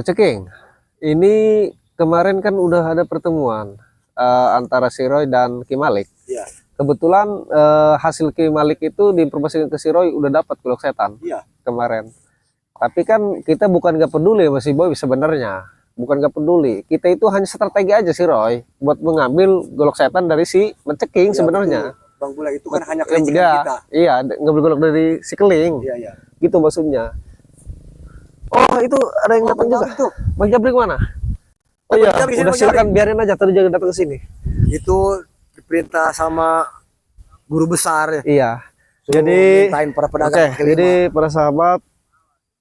Ceking, ini kemarin kan udah ada pertemuan antara si Roy dan Ki Malik. Iya. Kebetulan hasil Ki Malik itu diinformasikan ke si Roy udah dapat golok setan Iya. kemarin. Tapi kan kita bukan gak peduli sama si Boy sebenarnya. Bukan gak peduli. Kita itu hanya strategi aja si Roy buat mengambil golok setan dari si Menceking sebenarnya. Bang Bula itu kan hanya kelicikan kita. Iya, ngambil golok dari si Keling. Iya, iya. Gitu maksudnya. Oh, itu ada yang datang juga. Itu. Bang Jabrik mana? Oh iya, Jabrik, udah Bang silakan biarin aja tadi jangan datang ke sini. Itu diperintah sama guru besar ya. Iya. Suruh Jadi mintain para pedagang oke, kaki lima. jadi para sahabat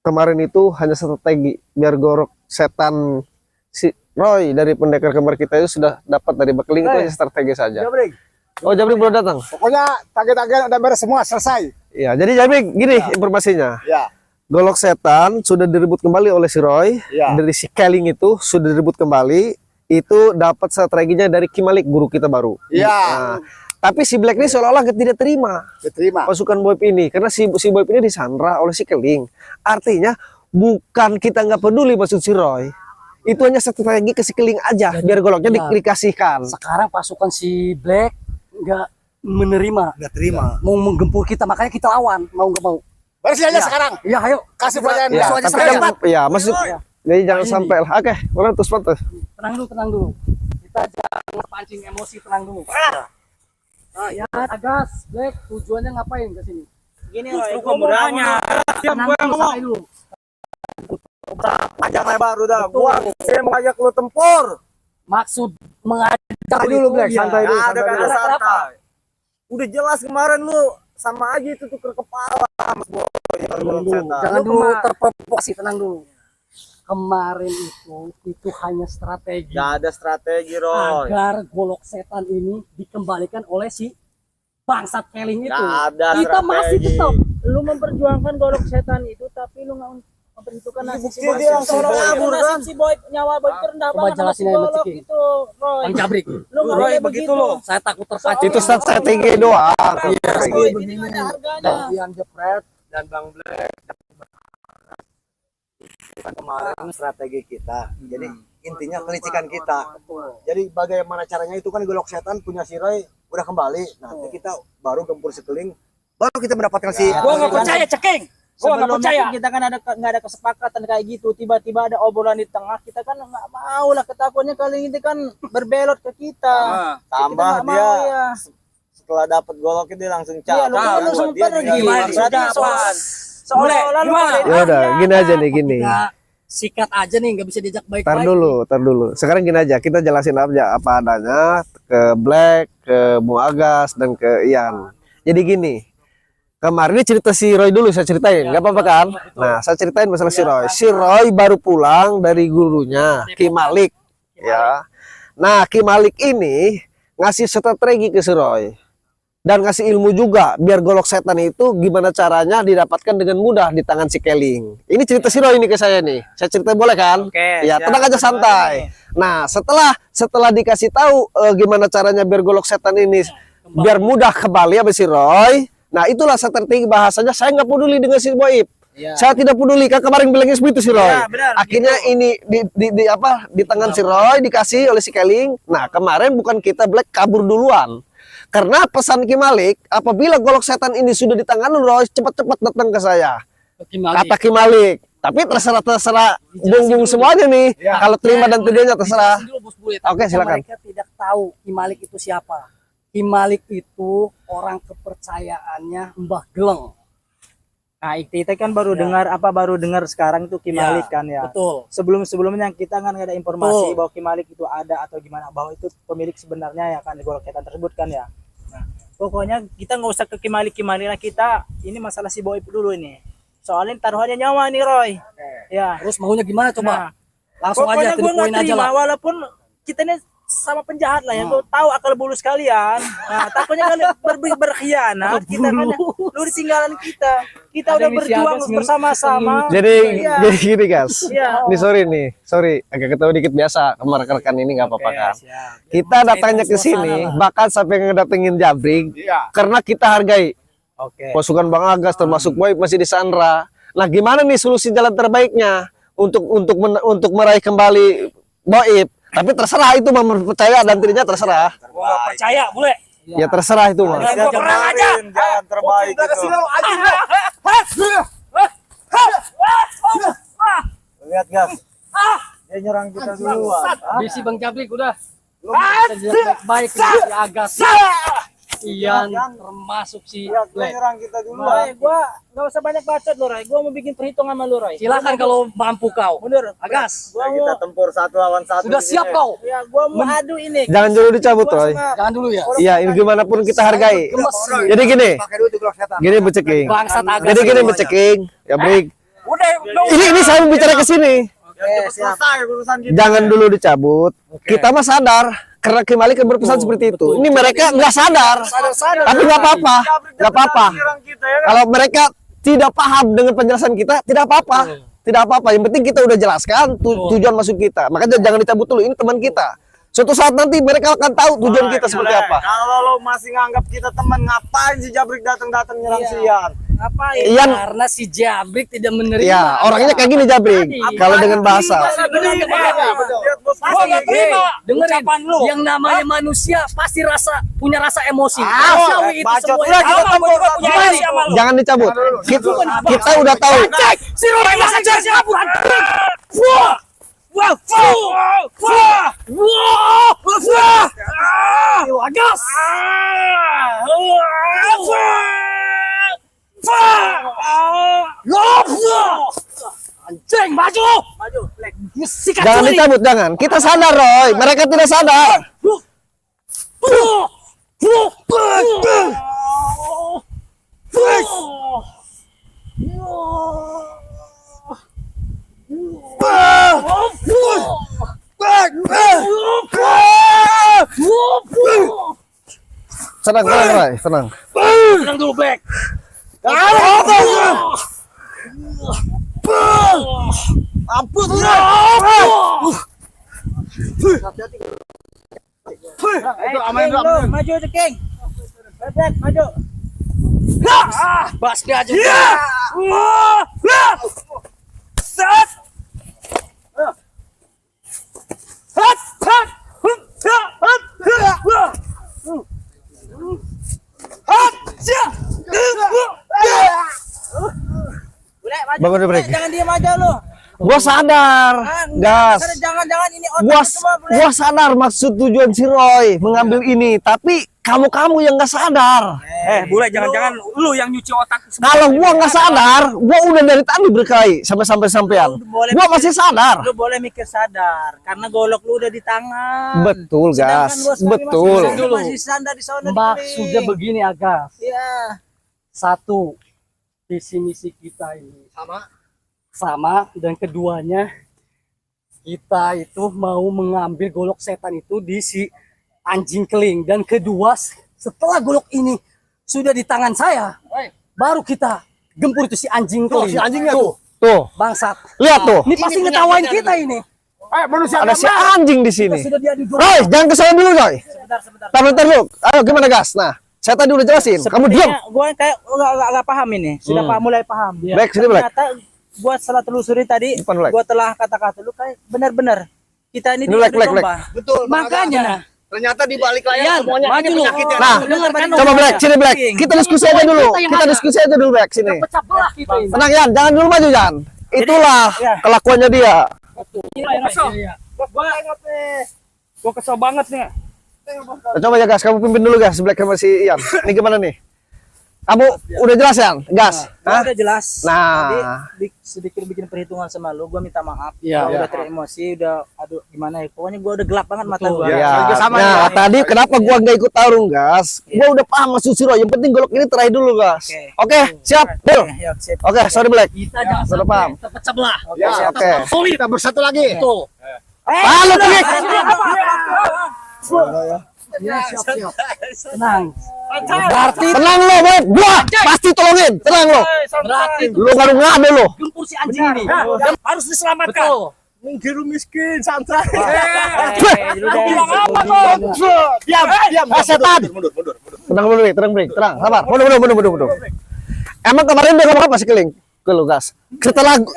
kemarin itu hanya strategi biar gorok setan si Roy dari pendekar kembar kita itu sudah dapat dari Bekeling itu hanya strategi saja. Jabrik. Oh, Jabrik belum datang. Pokoknya target-target udah beres semua, selesai. Iya, jadi Jabrik gini informasinya. Ya. Golok setan sudah direbut kembali oleh si Roy. Ya. Dari si Keling itu sudah direbut kembali. Itu dapat strateginya dari Ki Malik, guru kita baru. Iya. Nah, tapi si Black ini seolah-olah tidak terima Diterima. pasukan Boyp ini karena si Boyp ini disandra oleh si Keling. Artinya bukan kita nggak peduli maksud si Roy. Itu hanya strategi ke si Keling aja biar goloknya dikasihkan. Sekarang pasukan si Black nggak menerima, Udah terima. mau menggempur kita, makanya kita lawan, mau nggak mau. Beresin aja sekarang. Iya, ayo. Kasih pelajaran. Ya, Langsung aja tapi sekarang. kan, ya maksud jadi jangan Ini. sampai lah. Oke, pantas. Tenang dulu. Kita jangan pancing emosi, tenang dulu. Ya, Agas, Black, tujuannya ngapain ke sini? Gini Roy, kemudahannya. Tenang dulu, santai dulu. Ajak lebar udah. Gua saya mengajak lu tempur. Maksud mengajak Santai dulu, Black. ya. Santai dulu. Ada santai dulu. santai. Udah jelas kemarin lu sama aja itu tuker kepala Mas Boy. Jangan dulu terprovokasi, tenang dulu. Kemarin itu hanya strategi Gak ada strategi Roy. agar golok setan ini dikembalikan oleh si bangsat Keling itu. Gak ada Kita masih strategi. tetap Lu memperjuangkan golok setan itu tapi lu nggak memperhitungkan nasib si buktinya Boy. dia langsung kabur, Nasib kan? si Boy, nyawa Boy rendah Coba banget sama jelasin si aja, golok Ciki. itu, Roy. Bang Jabrik. Lu nggak Roy, boleh begitu begitu. lo. Saya takut terpancing. Itu strategi doang. Boy, ini ada harganya. Ian Jepret dan Bang Black kan kemarin strategi kita. Jadi intinya kelicikan kita. Jadi bagaimana caranya itu kan golok setan punya si Roy udah kembali. Nanti kita baru gempur sekeling, baru kita mendapatkan si. Gua nggak percaya, Ceking. Gua nggak Sebelumnya percaya. kan kita kan nggak ada kesepakatan kayak gitu. Tiba-tiba ada obrolan di tengah. Kita kan nggak mau lah. Ketakutannya kali ini kan berbelot ke kita. Tambah Kita nggak dia mau, ya. setelah dapat goloknya dia langsung Iya, lu kan langsung pergi. Berarti seolah-olah lu ada Ya udah, gini aja nih gini. Kita sikat aja nih, nggak bisa diajak Tar baik-baik. dulu. Sekarang gini aja, kita jelasin aja apa adanya ke Black, ke Bung Agas, dan ke Ian. Jadi gini, kemarin ini cerita si Roy dulu saya ceritain, nggak apa-apa kan? Nah, saya ceritain masalah si Roy. Si Roy baru pulang dari gurunya, Ki Malik. Ya. Nah, Ki Malik ini ngasih strategi ke si Roy. Dan ngasih ilmu juga biar golok setan itu gimana caranya didapatkan dengan mudah di tangan si Keling. Ini cerita si Roy ini ke saya nih. Saya cerita boleh kan? Oke, Ya, siap. tenang aja santai. Nah, setelah dikasih tahu gimana caranya biar golok setan ini biar mudah kembali sama si Roy. Nah, itulah strategi bahasanya. Saya nggak peduli dengan si Boyip. Saya tidak peduli kan kemarin bilangnya seperti si Roy. Iya, benar, Akhirnya ini di tangan si Roy dikasih oleh si Keling. Nah, kemarin bukan kita Black kabur duluan. Karena pesan Ki Malik, apabila golok setan ini sudah di tangan Roy, cepat-cepat datang ke saya. Kata Ki Malik. Tapi terserah bung semuanya nih. Kalau terima dan tidaknya terserah. Oke, silakan. Mereka tidak tahu Ki Malik itu siapa. Ki Malik itu orang kepercayaannya Mbah Geleng. Nah, kita kan baru dengar sekarang itu Ki Malik kan ya. Betul. Sebelumnya kita kan nggak ada informasi Betul. bahwa Ki Malik itu ada atau gimana, bahwa itu pemilik sebenarnya ya kan di golok setan tersebut kan ya. Nah, pokoknya kita nggak usah ke Ki Malik lah, kita ini masalah si Boy dulu ini. Soalnya taruhannya nyawa nih Roy. Ya. Terus maunya gimana coba? Langsung Pokoknya aja gue to the nggak point aja terima lah. walaupun kita ini sama penjahat lah ya. Gue tahu akal bulus kalian. Nah, takutnya kalian berkhianat. Kita kan lu ditinggalan kita. Kita udah berjuang bersama-sama. Jadi Iya. jadi gini guys. Iya. Ini sorry agak ketawa dikit biasa kemarin rekan ini nggak apa-apa kan. siap. Kita datangnya ke sini bahkan sampai ngedatengin Jabrik karena kita hargai Oke. pasukan Bang Agas termasuk Boy masih di Sandra. Nah, gimana nih solusi jalan terbaiknya untuk meraih kembali Boib. Tapi terserah itu mau percaya dan tidaknya terserah. Gua nggak percaya, boleh. Ya terserah itu mah. Gua perang aja. Jalan terbaik itu. Lihat gas. Dia nyerang kita duluan. Bisi Bang Jabrik udah. Kita lihat baik-baik si Agas. Ian termasuk si Dia Black. nyerang kita Roy, duluan. gua nggak usah banyak bacot lo, Roy. Gua mau bikin perhitungan sama lu, Roy. Silakan kalau mampu kau. Mundur. Agas. Gua Kita mau, tempur 1 lawan 1. Sudah siap kau? ya gua mau adu ini. Jangan dulu dicabut, Gua Roy. sama- Jangan dulu ya. Iya, ini gimana pun kita hargai. Gemes. Jadi gini, Pakai dulu tuh glock setan. gini beceking. Bangsat Agas. Jadi gini beceking, ya break. Udah, Ini saya bicara ke sini. Oke, selesai urusan kita. Jangan dulu dicabut. Kita mah sadar karena Kimali kan berpesan seperti itu. Ini mereka nggak sadar. Tapi nggak apa-apa, nggak apa-apa. Nyerang kita ya. Kalau mereka tidak paham dengan penjelasan kita, tidak apa-apa. Tidak apa-apa. Yang penting kita udah jelaskan tujuan masuk kita. Makanya jangan dicabut dulu. Ini teman kita. Suatu saat nanti mereka akan tahu tujuan kita seperti apa. Kalau lo masih nganggap kita teman, ngapain si Jabrik datang-datang nyerang si Ian? Ngapain? Ian, Karena si Jabrik tidak menerima. ya orangnya kayak gini Jabrik. Kalau dengan bahasa. Lihat bos Gua nggak terima Dengerin, ucapan lu. yang namanya manusia pasti punya rasa emosi. Ah, Manusiawi itu bacot. semua. Udah, kita Sama, gua juga punya Gimana? emosi sama lu. Jangan dicabut. Kita udah tahu. Si Roy masih jadi siapa? Wah! Wah! Wah! Wah! Wah, wah, Agas. Anjing, maju. Maju, Black. Sikat Jangan curi. dicabut, jangan. Kita sadar, Roy. Mereka tidak sadar. Tenang, tenang, Roy. Tenang. Tenang dulu, Black. Maju aja, King. Black, maju. Basmi aja. Black, maju. Bangun dulu, Black. Jangan diam aja lu. Gua sadar, gas. Jangan ini Gua, otak semua, Black. gua sadar maksud tujuan si Roy mengambil ini, tapi kamu yang nggak sadar. Bule, jangan-jangan lu yang nyuci otak. Kalau gua nggak sadar, gua udah dari tadi berkelahi sampai-sampean. Gua masih sadar. Lu boleh mikir sadar karena golok lu udah di tangan. Betul, gas. Sedangkan gua sebagai Betul. masih sadar di sana. Maksudnya begini, Agas. Iya. Satu, visi misi kita ini sama, dan keduanya kita itu mau mengambil golok setan itu di si anjing keling, dan kedua setelah golok ini sudah di tangan saya, baru kita gempur itu si anjing keling. si anjingnya tuh. Tuh, Bangsat. lihat tuh. Ini pasti ngetawain kita ini. Manusia Ada si anjing di sini. Sudah diadu dua. Roy, jangan kesana dulu, Roy. Sebentar. Bentar dulu. Ayo gimana, gas? Nah, saya tadi udah jelasin. Kamu diam. Gue kayak nggak paham ini. Sudah mulai paham. Black, sini, Black. Ternyata gue setelah telusuri tadi, Depan, Black. gue telah kata-kata lu kayak benar-benar kita ini Ini, Black, Black, Black. Betul. Makanya Ternyata di balik layar Ian, semuanya maju ini lu. penyakit ya. Nah, dengarkan coba Black, sini Black. King. Kita diskusi aja dulu. Kita yang Kita ada. diskusi aja dulu, Black, sini. pecah belah kita ini. Tenang, Yan. Jangan dulu maju, Yan. Itulah ya. kelakuannya dia. Iya. Gue kesel banget nih. Coba ya, gas. Kamu pimpin dulu, gas. Black sama si Ian. Ini gimana nih? Kamu udah jelas, Yan? Gas. Gue Hah? udah jelas. Nah. Tadi sedikit bikin perhitungan sama lu, gue minta maaf. Iya. Gua udah teremosi, udah aduh gimana ya. Pokoknya gue udah gelap banget mata gue. Ya, sama nah, ya. tadi kenapa gua nggak ikut tarung, gas? Gua udah paham maksud si Roy. Yang penting golok ini terakhir dulu, gas. Oke. Oke, siap. Deal. Ya, sip. Oke, sorry Black. Kita jangan sudah paham. sampai terpecah belah. Oke, siap. Oke. Solid. Kita bersatu lagi. Betul. Halo, Klik. Tenang. Berarti Tenang lo, Boy. Gua pasti tolongin. Tenang lo. berarti Lu baru ngade lo. gempur si anjing ini. Dan harus diselamatkan. Betul. Mengkiru miskin, santai. Diam. Setan. Tenang dulu, tenang, Brik. Tenang, sabar. Mundur. Emang kemarin dia ngomong apa sih, Keling? ke lu gas.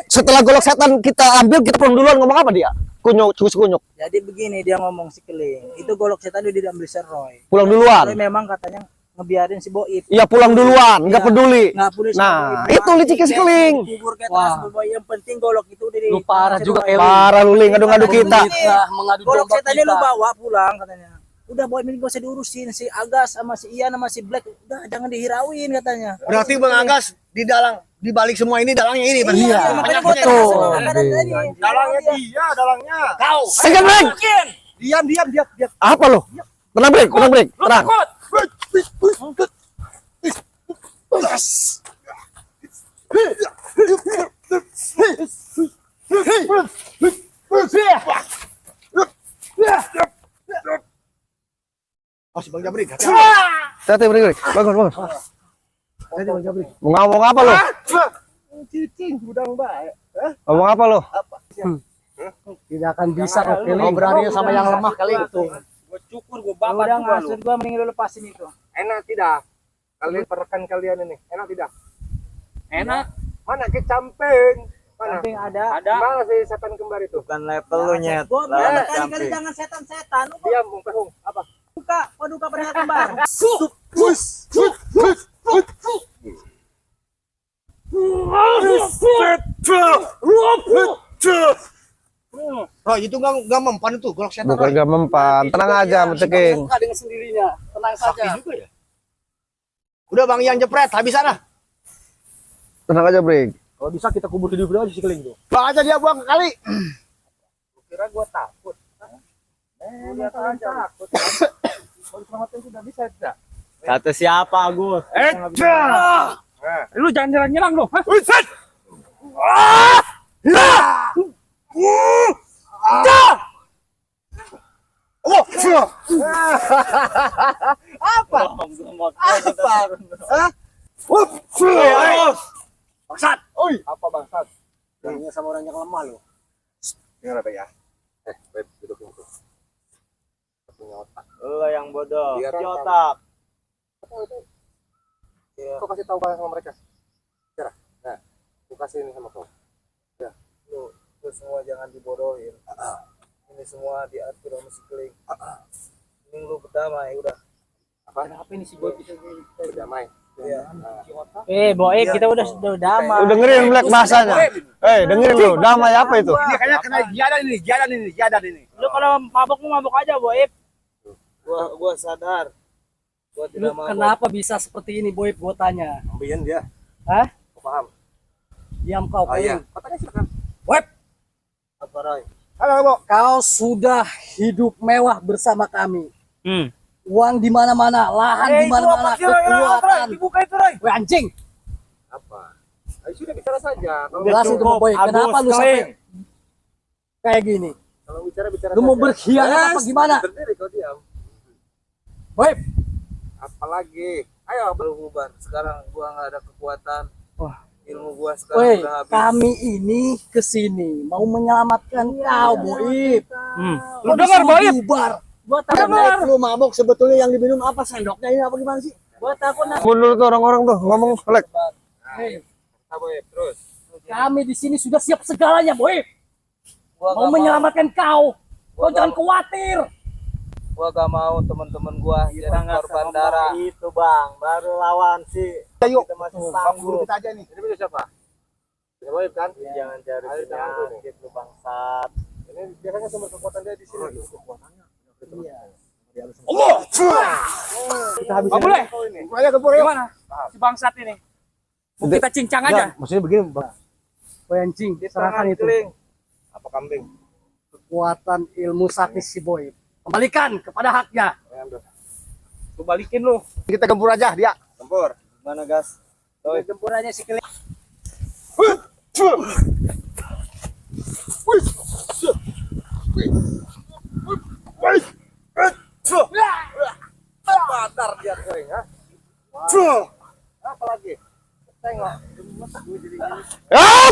Setelah golok setan kita ambil, kita pulang duluan, ngomong apa dia? Kunyuk. Jadi begini dia ngomong si Keling. Itu golok setan udah diambil si Roy. Pulang duluan. Roy memang katanya ngebiarin si Boib. Iya pulang duluan, nggak Iya, peduli. nggak peduli sama Nah, Boib. itu liciknya si Keling. Kubur kayak Wah. tas Boib. Yang penting golok itu udah Lu parah juga, Keling. Parah lu Ling, ngadu-ngadu kita. Mengadu Golok domba setannya lu kita. bawa pulang katanya. Udah Boib ini gak usah diurusin, si Agas sama si Ian sama si Black udah jangan dihirauin katanya. Berarti Bang Agas di balik semua ini dalangnya ini. Bang. Iya, makanya gua betul. terasa makanan tadi. Dalangnya dia, dalangnya. Kau. Pegang Brek. Diam. Apa lo? Tenang Brek, tenang. Oh, si Bang Jabri. Hati-hati Brek. Bangun. Mau ngomong apa lo? Cicing gudang baik. Ngomong apa lo? Tidak akan bisa kok, Keling. Kau berani sama yang lemah kali itu. Gua cukur gua babat udah ngasut gua mending lu lepasin itu. Enak tidak? Kalian perekan kalian ini, enak tidak? Enak. Mana kecamping? Mana? Samping ada. Mana si setan kembar itu? Bukan level lu nyet. Gua bilang berkali-kali jangan setan-setan. Lu Diam, Pehung. Apa? buka perangkat kembar. Oh, itu enggak mempan itu golok setan. Bukan gak mempan, tenang aja menceking. Buka dengan sendirinya. Tenang saja. Udah Bang Ian jepret, habis sana. Tenang aja Brek. Kalau bisa kita kubur hidup aja si Keling tuh. Bang aja dia buang ke kali. Kira gua takut. Lihat aja takut. Kalau selamatin sudah bisa tidak? Kata siapa Agus? Lu jangan nyerang-nyerang lu. Bangsat. Oi. Apa bangsat? Bilangnya sama orang yang lemah lo. Dengar apa ya? Baik, duduk itu. Punya otak. Lu yang bodoh. Biar Cuci otak. otak. Kau kasih tahu sama mereka. Cara. Nah, aku kasih ini sama kau. Ya, lu semua jangan dibodohin. Ini semua diatur sama si Keling. Ini lu berdamai udah. Apa? Kenapa ini si Boy bisa Berdamai. Iya. Boib kita udah damai. Lu dengerin Black bahasanya. Dengerin lu, damai apa itu? Ini kayaknya kena jadan ini. Lu kalau mabok lu mabok aja Boib. Gua sadar. Gua Lu tidak mau. kenapa bisa seperti ini, Boy? Gua tanya. Ambian dia. Hah? Kau paham? Diam kau, Oh iya. Keling. Katanya silakan. Web, Apa Roy? Halo, Bu. kau sudah hidup mewah bersama kami. Uang di mana-mana, lahan di mana-mana, kekuatan. Dibuka itu Roy. Weh anjing, Apa? Ayo sudah bicara saja. Kalau jelasin tuh Boy, kenapa lu sampai kayak gini? kalau bicara Lu mau saja. berkhianat apa gimana? Berdiri kau diam. Boy, Apalagi? Ayo berbubar. Sekarang gua nggak ada kekuatan. Wah. Ilmu gua sekarang weh, udah habis. kami ini kesini mau menyelamatkan kau, Boy. Lu dengar Boib? Bubar. Gua takut. Lu mabok sebetulnya yang diminum apa sendoknya ini apa gimana sih? Gua takut nak. Mundur tuh orang-orang tuh ngomong Black. Apa ya? Terus. Kami di sini sudah siap segalanya, Boy. Gua Mau gak menyelamatkan kau. Kau Gua jangan gak- khawatir. Gua gak mau teman-teman gua jadi korban darah. Itu Bang, baru lawan si. Ayo. Kita masih Guru sanggup. kita aja nih. Ini bisa siapa? Bisa Boy kan? Jangan cari Ayo, jangan tuh nih. penyakit lu bangsat. Ini biasanya sumber kekuatan dia di sini. Kita habis. Boleh. Ayo gempur yuk. Gimana? Si bangsat ini. Mau kita cincang aja. Maksudnya begini, Bang. Boy anjing, serahkan itu. Apa kambing? Kekuatan ilmu sakti si Boy. Kembalikan kepada haknya. Gua balikin lu. Kita gempur aja dia. Tempur. Mana gas? Gempur aja si Keling. Badar dia kering, ha? Apa lagi? Tengok. Ah!